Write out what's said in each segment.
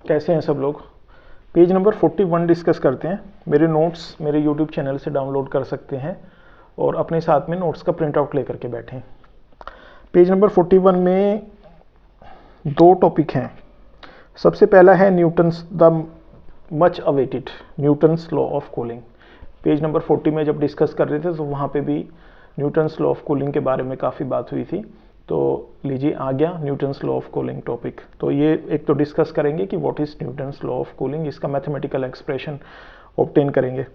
कैसे हैं सब लोग। पेज नंबर 41 डिस्कस करते हैं। मेरे नोट्स मेरे यूट्यूब चैनल से डाउनलोड कर सकते हैं और अपने साथ में नोट्स का प्रिंट आउट लेकर के बैठें। पेज नंबर 41 में दो टॉपिक हैं। सबसे पहला है Newton's the much awaited Newton's law of cooling. Page number 40 में जब डिस्कस कर रहे थे तो वहाँ पे भी न्यूटन्स लॉ ऑफ कूलिंग के बारे में काफ़ी बात हुई थी। तो लीजिए आ गया Newton's law of cooling topic. तो ये एक तो डिस्कस करेंगे कि what is Newton's law of cooling, इसका मैथमेटिकल एक्सप्रेशन ऑब्टेन करेंगे।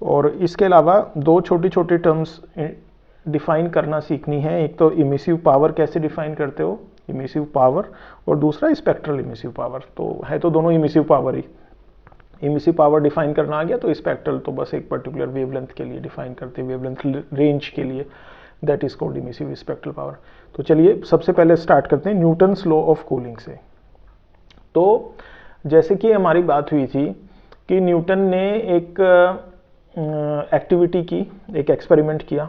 और इसके अलावा दो छोटी छोटी टर्म्स डिफाइन करना सीखनी है। एक तो इमिसिव पावर कैसे डिफाइन करते हो, इमिसिव पावर, और दूसरा स्पेक्ट्रल इमिसिव पावर। तो है तो दोनों इमिसिव पावर ही। इमिसिव पावर डिफाइन करना आ गया तो स्पेक्ट्रल तो बस एक पर्टिकुलर वेवलेंथ के लिए डिफाइन करते हैं, वेवलेंथ रेंज के लिए, that is called emissive spectral power. तो चलिए सबसे पहले स्टार्ट करते हैं न्यूटन्स लॉ ऑफ कूलिंग से। तो जैसे कि हमारी बात हुई थी कि न्यूटन ने एक एक्टिविटी की, एक एक्सपेरिमेंट किया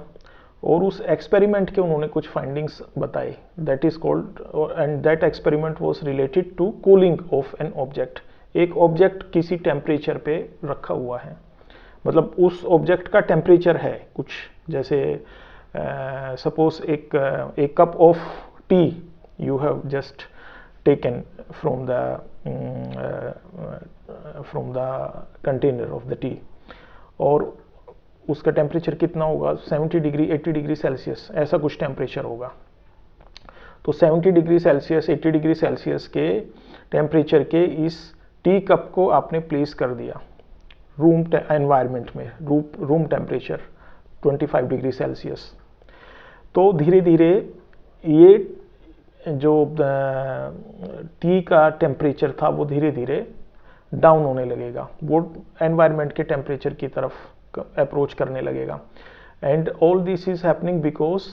और उस एक्सपेरिमेंट के उन्होंने कुछ फाइंडिंग्स बताए, that is called, and that experiment was related to cooling of an object. एक ऑब्जेक्ट किसी टेम्परेचर पे रखा हुआ है, मतलब उस ऑब्जेक्ट का टेम्परेचर है कुछ, जैसे सपोज एक cup of T U have just taken from the container of the T, और उसका टेम्परेचर कितना होगा, 70 डिग्री 80 डिग्री सेल्सियस, ऐसा कुछ टेम्परेचर होगा। तो 70 डिग्री सेल्सियस 80 डिग्री सेल्सियस के टेम्परेचर के इस टी कप को आपने प्लेस कर दिया रूम एनवायरनमेंट में, रूम टेम्परेचर 25 डिग्री सेल्सियस। तो धीरे धीरे ये जो टी का टेम्परेचर था वो धीरे धीरे डाउन होने लगेगा, वो एनवायरनमेंट के टेम्परेचर की तरफ अप्रोच करने लगेगा। And all this is happening because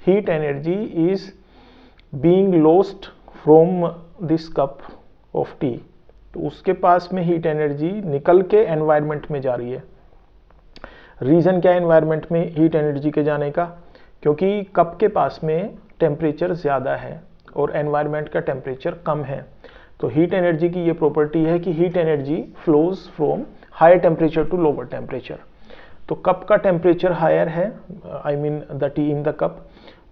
heat energy is being lost from this cup of T. तो उसके पास में हीट एनर्जी निकल के एनवायरनमेंट में जा रही है। रीज़न क्या है एनवायरनमेंट में हीट एनर्जी के जाने का, क्योंकि कप के पास में टेम्परेचर ज़्यादा है और एनवायरनमेंट का टेम्परेचर कम है। तो हीट एनर्जी की ये प्रॉपर्टी है कि heat energy flows from higher temperature to lower temperature. तो कप का टेम्परेचर हायर है, I mean the tea in the cup,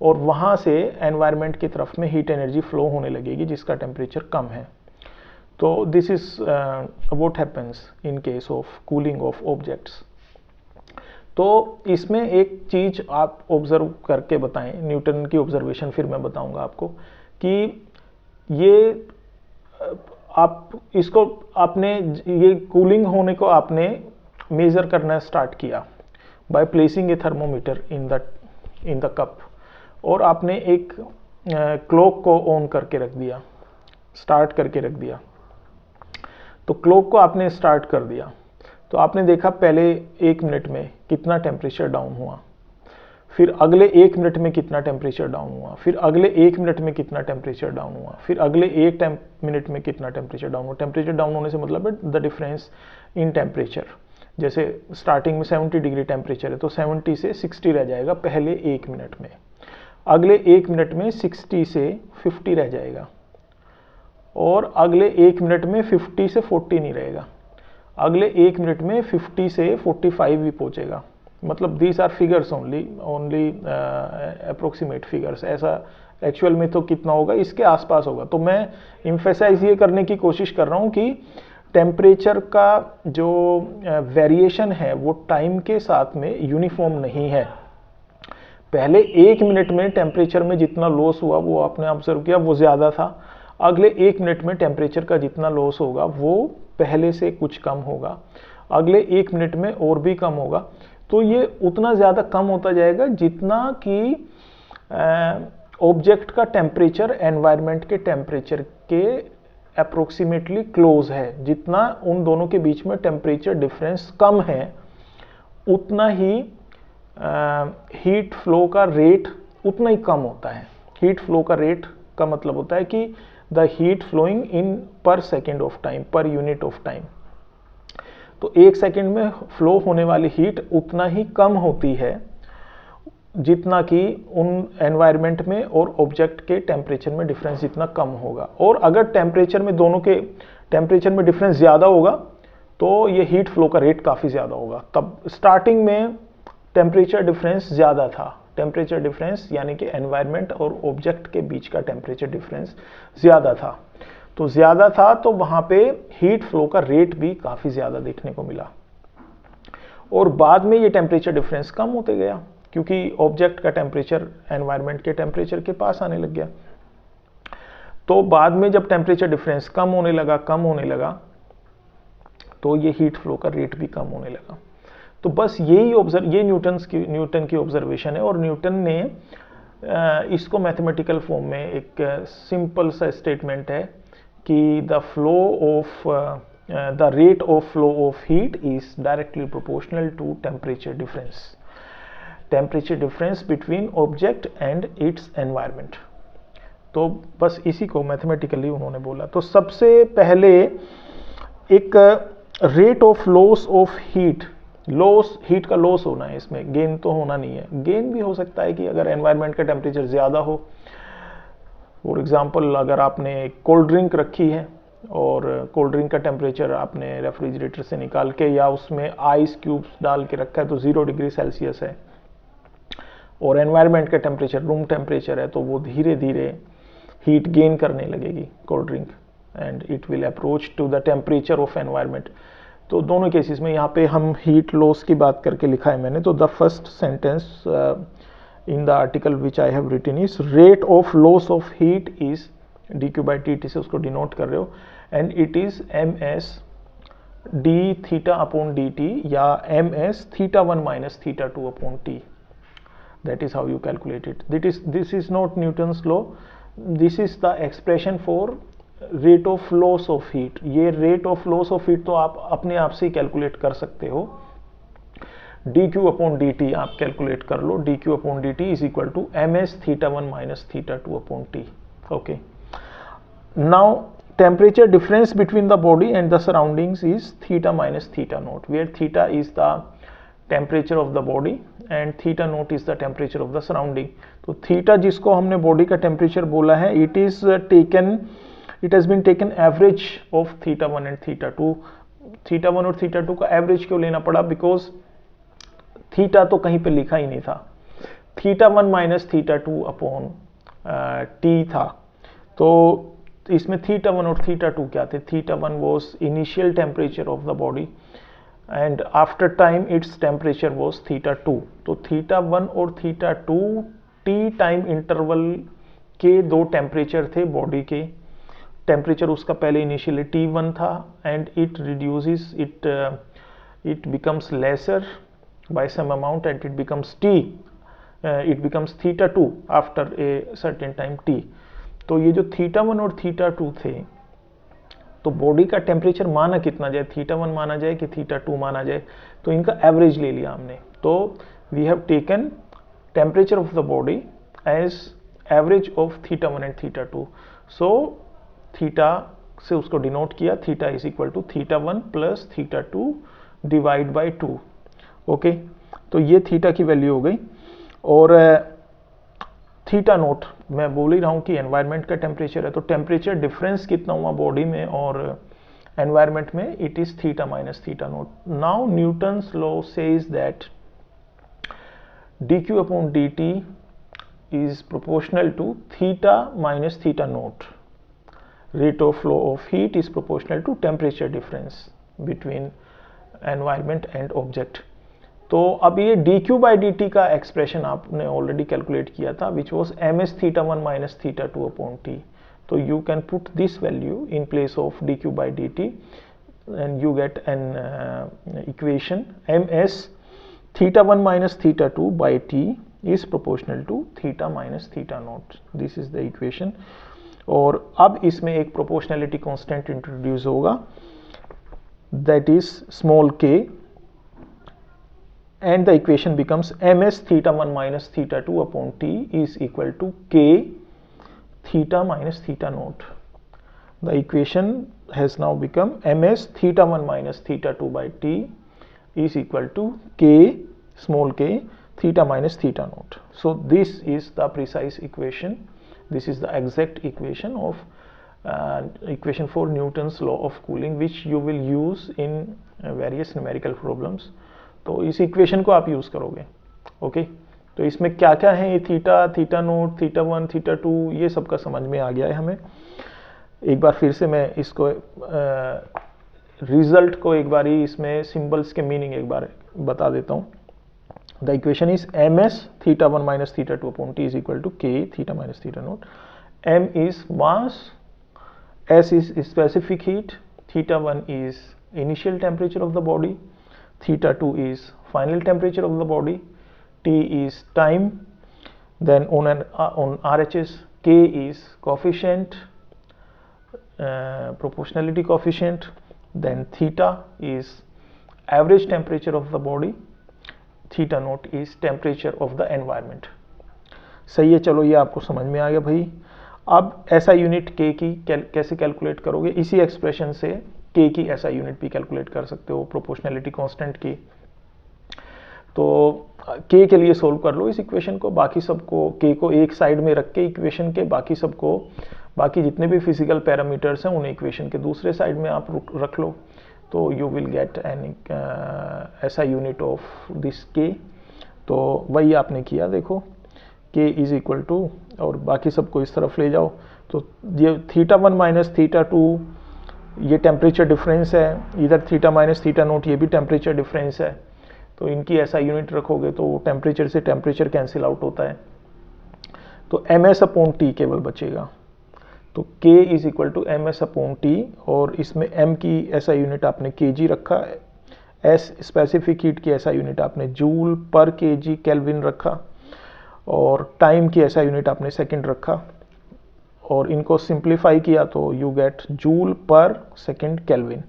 और वहाँ से एनवायरनमेंट की तरफ में हीट एनर्जी फ्लो होने लगेगी जिसका टेम्परेचर कम है। तो this is what happens in case of cooling of objects. तो इसमें एक चीज आप ऑब्जर्व करके बताएं, न्यूटन की ऑब्जर्वेशन फिर मैं बताऊंगा आपको कि ये आप इसको आपने ये कूलिंग होने को आपने मेजर करना स्टार्ट किया by placing A thermometer in the cup, और आपने एक क्लॉक को ऑन करके रख दिया, स्टार्ट करके रख दिया। तो क्लॉक को आपने स्टार्ट कर दिया तो आपने देखा पहले 1 मिनट में कितना टेम्परेचर डाउन हुआ, फिर अगले 1 मिनट में कितना टेम्परेचर डाउन हुआ, फिर अगले 1 मिनट में कितना टेम्परेचर डाउन हुआ, फिर अगले 1 मिनट में कितना टेम्परेचर डाउन हुआ। टेम्परेचर डाउन होने से मतलब है द डिफरेंस इन टेम्परेचर। जैसे स्टार्टिंग में 70 डिग्री टेम्परेचर है तो 70 से 60 रह जाएगा पहले 1 मिनट में, अगले 1 मिनट में 60 से 50 रह जाएगा, और अगले 1 मिनट में 50 से 40 नहीं रहेगा, अगले 1 मिनट में 50 से 45 भी पहुंचेगा। मतलब these are figures only approximate figures, ऐसा एक्चुअल में तो कितना होगा इसके आसपास होगा। तो मैं इम्फेसाइज ये करने की कोशिश कर रहा हूँ कि टेम्परेचर का जो वेरिएशन है वो टाइम के साथ में यूनिफॉर्म नहीं है। पहले 1 मिनट में टेम्परेचर में जितना लॉस हुआ वो आपने ऑब्जर्व किया वो ज़्यादा था, अगले 1 मिनट में टेम्परेचर का जितना लॉस होगा वो पहले से कुछ कम होगा, अगले 1 मिनट में और भी कम होगा। तो ये उतना ज़्यादा कम होता जाएगा जितना कि ऑब्जेक्ट का टेम्परेचर एनवायरनमेंट के टेम्परेचर के अप्रोक्सीमेटली क्लोज है। जितना उन दोनों के बीच में टेम्परेचर डिफरेंस कम है उतना ही हीट फ्लो का रेट उतना ही कम होता है। हीट फ्लो का रेट का मतलब होता है कि द हीट फ्लोइंग इन पर second of time, per unit of time. तो 1 सेकेंड में फ्लो होने वाली हीट उतना ही कम होती है जितना कि उन एनवायरनमेंट में और ऑब्जेक्ट के टेम्परेचर में डिफरेंस जितना कम होगा। और अगर टेम्परेचर में दोनों के टेम्परेचर में डिफरेंस ज़्यादा होगा तो ये हीट फ्लो का रेट काफ़ी ज़्यादा होगा। तब स्टार्टिंग में टेम्परेचर डिफरेंस ज़्यादा था, टेम्परेचर डिफरेंस यानी कि एनवायरनमेंट और ऑब्जेक्ट के बीच का टेम्परेचर डिफरेंस ज़्यादा था, तो ज़्यादा था तो वहाँ पे हीट फ्लो का रेट भी काफ़ी ज़्यादा देखने को मिला। और बाद में ये टेम्परेचर डिफरेंस कम होते गया क्योंकि ऑब्जेक्ट का टेम्परेचर एनवायरनमेंट के टेम्परेचर के पास आने लग गया। तो बाद में जब टेम्परेचर डिफरेंस कम होने लगा तो ये हीट फ्लो का रेट भी कम होने लगा। तो बस ये न्यूटन की ऑब्जर्वेशन है, और न्यूटन ने इसको मैथमेटिकल फॉर्म में एक सिंपल सा स्टेटमेंट है कि the rate of flow of heat is directly proportional to temperature difference between object and its environment. तो बस इसी को मैथमेटिकली उन्होंने बोला। तो सबसे पहले एक rate of loss of heat का लॉस होना है, इसमें गेन तो होना नहीं है। गेन भी हो सकता है कि अगर एनवायरनमेंट का टेम्परेचर ज़्यादा हो, फॉर एग्जांपल अगर आपने कोल्ड ड्रिंक रखी है और कोल्ड ड्रिंक का टेम्परेचर आपने रेफ्रिजरेटर से निकाल के या उसमें आइस क्यूब्स डाल के रखा है तो 0 डिग्री सेल्सियस है, और एनवायरनमेंट का टेम्परेचर रूम टेम्परेचर है, तो वो धीरे धीरे हीट गेन करने लगेगी cold drink, and it will approach to the temperature of environment. तो दोनों केसेस में यहाँ पे हम हीट लॉस की बात करके लिखा है मैंने। तो the first sentence in the article which I have written is rate of loss of heat is dQ/dt से उसको डिनोट कर रहे हो, and it is ms d(θ/dt) या ms (θ1 - θ2/t). That is how you calculate it. This is not Newton's law. This is the expression for rate of loss of heat. ये rate of loss of heat तो आप अपने आप से ही calculate कर सकते हो। dQ/dt आप कैलकुलेट कर लो। dQ/dt is equal to ms (θ1 - θ2/t). Okay. Now temperature difference between the body and the surroundings is theta minus theta naught, where theta is the temperature of the body and theta naught is the temperature of the surrounding. तो theta जिसको हमने body का temperature बोला है, it has been taken average of θ1 and θ2. θ1 और θ2 का average क्यों लेना पड़ा? बिकॉज थीटा तो कहीं पे लिखा ही नहीं था, θ1 माइनस θ2/t था। तो इसमें θ1 और θ2 क्या थे? θ1 was initial temperature of the body and after time its temperature was θ2। तो θ1 और θ2 t टाइम इंटरवल के दो टेम्परेचर थे बॉडी के। टेम्परेचर उसका पहले इनिशियली T1 था and it reduces, it becomes lesser by some amount and it becomes θ2 after a certain time t। तो ये जो θ1 और θ2 थे, तो बॉडी का टेम्परेचर माना कितना जाए, θ1 माना जाए कि θ2 माना जाए, तो इनका एवरेज ले लिया हमने। तो we have taken temperature of the body as average of θ1 and θ2। So theta से उसको डिनोट किया, theta is equal to θ1 plus θ2 divide by 2। Okay, तो ये थीटा की वैल्यू हो गई। और थीटा नोट मैं बोल ही रहा हूँ कि एनवायरनमेंट का टेम्परेचर है, तो टेम्परेचर डिफरेंस कितना हुआ बॉडी में और एनवायरनमेंट में, it is theta minus theta note. Now Newton's law says that dQ/dt is proportional to theta minus theta naught. Rate of flow of heat is proportional to temperature difference between environment and object. तो अब ये dQ/dt का expression आपने already calculate किया था, which was ms θ1 minus θ2/t। तो you can put this value in place of dQ/dt and you get an equation ms θ1 minus θ2/t is proportional to theta minus theta naught. This is the equation. और अब इसमें एक proportionality constant introduce होगा, that is small k, and the equation becomes ms θ1 minus θ2/t is equal to k theta minus theta naught. The equation has now become ms θ1 minus θ2/t is equal to k, small k, theta minus theta naught. So this is the precise equation, this is the exact equation of equation for Newton's law of cooling which you will use in various numerical problems. तो इस equation को आप use करोगे। Okay, तो इसमें क्या क्या है, ये theta, theta note, theta 1, theta 2, ये सबका समझ में आ गया है हमें। एक बार फिर से मैं इसको रिजल्ट को एक बार ही इसमें सिंबल्स के मीनिंग एक बार बता देता हूँ। The equation is ms theta 1 minus theta 2 upon t is equal to k theta minus theta naught. m is mass, s is specific heat, theta 1 is initial temperature of the body, theta 2 is final temperature of the body, t is time, then on RHS k is coefficient, proportionality coefficient, then theta is average temperature of the body, theta naught is temperature of the environment। सही है, चलो ये आपको समझ में आ गया भाई। अब ऐसा यूनिट k की कैसे कैलकुलेट करोगे, इसी एक्सप्रेशन से k की ऐसा यूनिट भी कैलकुलेट कर सकते हो, प्रोपोर्शनैलिटी कांस्टेंट की। तो k के लिए सोल्व कर लो इस इक्वेशन को, बाकी सबको k को एक साइड में रख के इक्वेशन के, बाकी सबको, बाकी जितने भी फिजिकल पैरामीटर्स हैं उन्हें इक्वेशन के दूसरे साइड में आप रख लो, तो यू विल गेट एन ऐसा यूनिट ऑफ दिस k। तो वही आपने किया, देखो k इज इक्वल टू, और बाकी सबको इस तरफ ले जाओ, तो ये थीटा 1 माइनस थीटा 2 ये टेम्परेचर डिफरेंस है, इधर थीटा माइनस थीटा नोट ये भी टेम्परेचर डिफरेंस है। तो इनकी ऐसा यूनिट रखोगे तो टेम्परेचर से टेम्परेचर कैंसिल आउट होता है, तो ms अपॉन t केवल बचेगा। तो k is equal to ms upon t, और इसमें m की ऐसा यूनिट आपने kg रखा, s स्पेसिफिक हीट की ऐसा यूनिट आपने जूल पर kg केल्विन रखा, और टाइम की ऐसा यूनिट आपने सेकंड रखा, और इनको सिंप्लीफाई किया तो यू गेट जूल पर सेकंड केल्विन,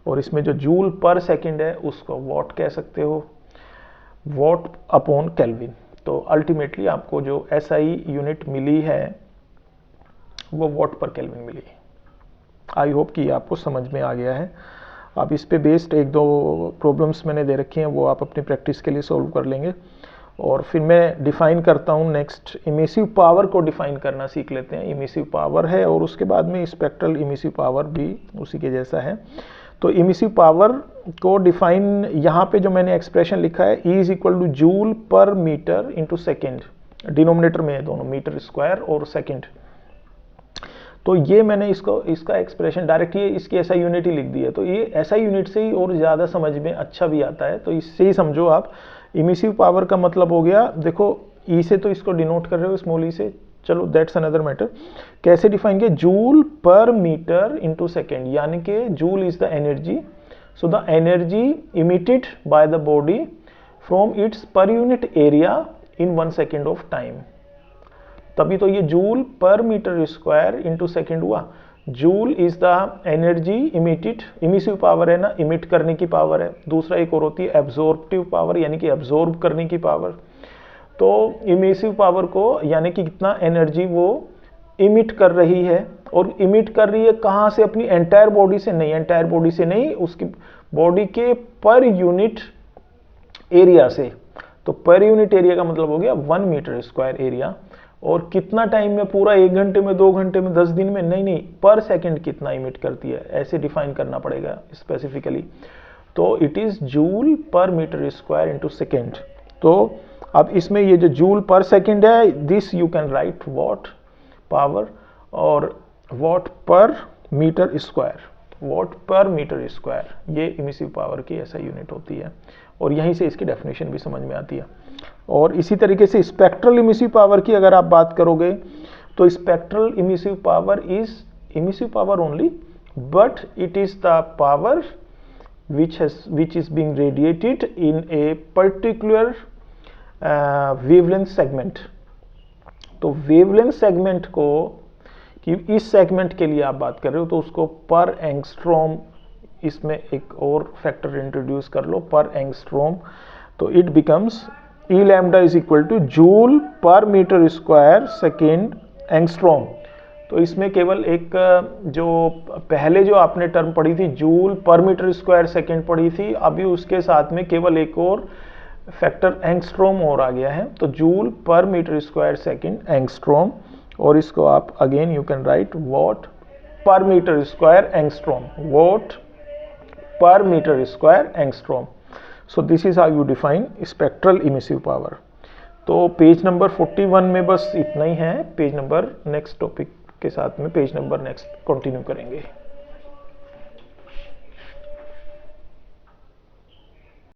और इसमें जो जूल पर सेकंड है उसको वॉट कह सकते हो, वॉट अपॉन केल्विन। तो अल्टीमेटली आपको जो एसआई यूनिट मिली है वो वॉट पर केल्विन मिली। आई होप कि आपको समझ में आ गया है। अब इस पे बेस्ड एक दो प्रॉब्लम्स मैंने दे रखी हैं, वो आप अपनी प्रैक्टिस के लिए सॉल्व कर लेंगे। और फिर मैं डिफाइन करता हूँ नेक्स्ट, इमिसिव पावर को डिफाइन करना सीख लेते हैं। इमिसिव पावर है और उसके बाद में स्पेक्ट्रल इमिसिव पावर भी उसी के जैसा है। तो इमिसिव पावर को डिफाइन यहाँ पे जो मैंने एक्सप्रेशन लिखा है, E is equal to joule per metre into second, denominator में है दोनों, मीटर स्क्वायर और सेकेंड। तो ये मैंने इसका एक्सप्रेशन डायरेक्ट ये इसकी ऐसा यूनिट ही लिख दी है, तो ये ऐसा यूनिट से ही और ज़्यादा समझ में अच्छा भी आता है। तो इससे ही समझो आप, इमिसिव पावर का मतलब हो गया, देखो ई से तो इसको डिनोट कर रहे हो स्मॉल ई से, चलो दैट्स अनदर मैटर। कैसे डिफाइन किया, joule per metre into second, यानी कि joule is the energy, so the energy emitted by the body from its per unit area in 1 second of time. तभी तो ये joule per metre square into second हुआ। Joule is the energy emitted, emissive power है ना, emit करने की power है। दूसरा एक और होती है एब्जॉर्प्टिव पावर, यानी कि एब्जॉर्ब करने की पावर। तो इमिसिव पावर को यानी कि कितना एनर्जी वो इमिट कर रही है, और इमिट कर रही है कहाँ से, अपनी एंटायर बॉडी से नहीं, एंटायर बॉडी से नहीं, उसकी बॉडी के पर यूनिट एरिया से। तो पर यूनिट एरिया का मतलब हो गया 1 मीटर स्क्वायर एरिया। और कितना टाइम में, पूरा 1 घंटे में, 2 घंटे में, 10 दिन में, नहीं, पर सेकंड कितना इमिट करती है, ऐसे डिफाइन करना पड़ेगा स्पेसिफिकली। तो it is joule per metre square into second. तो अब इसमें ये जो जूल पर सेकेंड है, this you can write watt power, और watt per metre square, watt per metre square, ये इमिसिव पावर की ऐसा यूनिट होती है। और यहीं से इसकी डेफिनेशन भी समझ में आती है। और इसी तरीके से स्पेक्ट्रल इमिसिव पावर की अगर आप बात करोगे, तो spectral emissive power is emissive power only, but it is the power which is being radiated in a particular wavelength segment। तो वेवलेंथ सेगमेंट को, कि इस सेगमेंट के लिए आप बात कर रहे हो, तो उसको पर एंगस्ट्रॉम, इसमें एक और फैक्टर इंट्रोड्यूस कर लो, पर एंगस्ट्रॉम। तो it becomes E lambda is equal to joule per metre square second angstrom. तो इसमें केवल एक जो पहले जो आपने टर्म पढ़ी थी, joule per metre square second पढ़ी थी, अभी उसके साथ में केवल एक और फैक्टर एंगस्ट्रॉम और आ गया है। तो joule per metre square second angstrom, और इसको आप again you can write what per meter square angstrom. Watt per meter square angstrom. So this is how you define spectral emissive power. तो page number 41 में बस इतना ही है. Page number next topic के साथ में पेज नंबर नेक्स्ट कंटिन्यू करेंगे.